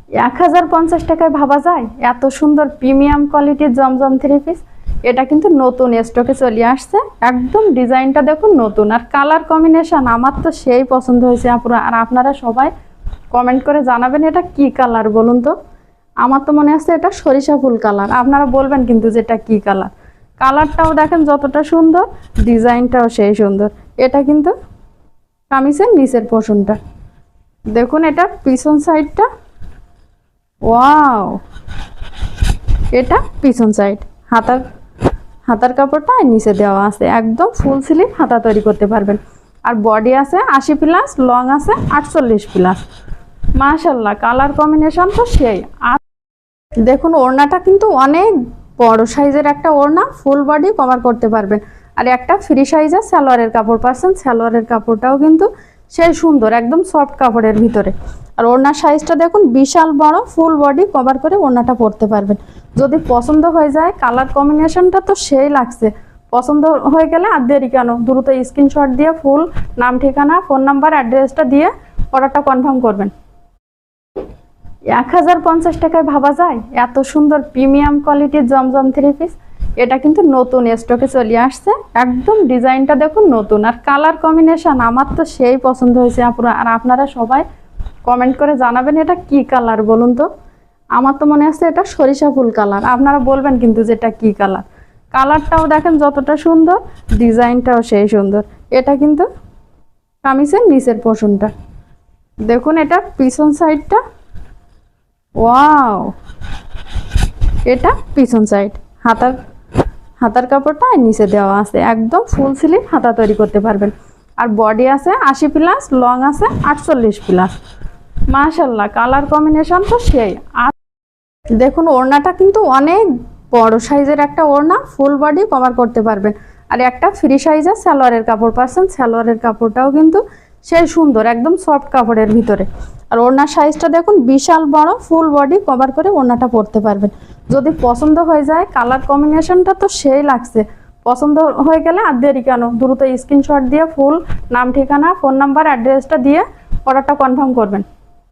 1050 টাকায় ভাবা যায় এত সুন্দর প্রিমিয়াম কোয়ালিটির জমজম থ্রি পিস। এটা কিন্তু নতুন স্টকে চলে আসছে, একদম ডিজাইনটা দেখুন নতুন, আর কালার কম্বিনেশন আমার তো সেই পছন্দ হয়েছে আপুরা। আর আপনারা সবাই কমেন্ট করে জানাবেন এটা কি কালার বলুন তো। আমার তো মনে হচ্ছে এটা সরিষা ফুল কালার, আপনারা বলবেন কিন্তু যে এটা কি কালার। কালারটাও দেখেন যতটা সুন্দর, ডিজাইনটাও সেই সুন্দর। এটা কিন্তু কামিজের নিচের পোর্শনটা দেখুন, এটা পিছন সাইডটা, ওয়াও, এটা পিছন সাইড। হাতার হাতার কাপড়টা নিচে দেওয়া আছে, একদম ফুল স্লিভ হাতা তৈরি করতে পারবেন। আর বডি আছে 80 প্লাস, লং আছে 48 প্লাস। মাশাল্লাহ, কালার কম্বিনেশন তো সেই। আর দেখুন ওড়নাটা কিন্তু অনেক বড় সাইজের একটা ওড়না, ফুল বডি কভার করতে পারবেন। আর একটা ফ্রি সাইজের সালোয়ারের কাপড় পাচ্ছেন, সালোয়ারের কাপড়টাও কিন্তু সেই সুন্দর, একদম সফট কাপড়ের ভিতরে। আর ওড়নার সাইজটা দেখুন বিশাল বড়, ফুল বডি কভার করে ওড়নাটা পরতে পারবেন। যদি পছন্দ হয়ে যায়, কালার কম্বিনেশনটা তো সেই লাগছে, পছন্দ হয়ে গেলে আর দেরি কেন, দ্রুত স্ক্রিনশট দিয়ে ফুল নাম, ঠিকানা, ফোন নাম্বার, অ্যাড্রেসটা দিয়ে অর্ডারটা কনফার্ম করবেন। 1050 টাকায় ভাবা যায় এত সুন্দর প্রিমিয়াম কোয়ালিটির জমজম থ্রি পিস। এটা কিন্তু নতুন স্টকে চলে আসছে, একদম ডিজাইনটা দেখুন নতুন, আর কালার কম্বিনেশন আমার তো সেই পছন্দ হয়েছে আপুরা। আর আপনারা সবাই কমেন্ট করে জানাবেন এটা কি কালার বলুন তো। আমার তো মনে হচ্ছে এটা সরিষা ফুল কালার, আপনারা বলবেন কিন্তু যে এটা কি কালার। কালারটাও দেখেন যতটা সুন্দর, ডিজাইনটাও সেই সুন্দর। এটা কিন্তু কামিজের নিচের পোর্শনটা দেখুন, এটা পিছন সাইডটা, ওয়াও, এটা পিছন সাইড। হাতার কাপড়টা নিচে দেওয়া আছে, একদম ফুল স্লিভ হাতা তৈরি করতে পারবেন। আর বডি আছে 80 প্লাস, লং আছে 48 প্লাস। মাশাল্লাহ, কালার কম্বিনেশন তো সেই। আর দেখুন ওড়নাটা কিন্তু অনেক বড় সাইজের একটা ওড়না, ফুল বডি কভার করতে পারবেন। আর একটা ফ্রি সাইজের সালোয়ারের কাপড় পাচ্ছেন, সালোয়ারের কাপড়টাও কিন্তু সেই সুন্দর, একদম সফট কাপড়ের ভিতরে। আর ওড়নার সাইজটা দেখুন বিশাল বড়, ফুল বডি কভার করে ওড়নাটা পরতে পারবেন। যদি পছন্দ হয়ে যায়, কালার কম্বিনেশনটা তো সেই লাগছে, পছন্দ হয়ে গেলে আর দেরি কেন, দ্রুত স্ক্রিনশট দিয়ে ফুল নাম, ঠিকানা, ফোন নাম্বার, অ্যাড্রেসটা দিয়ে অর্ডারটা কনফার্ম করবেন।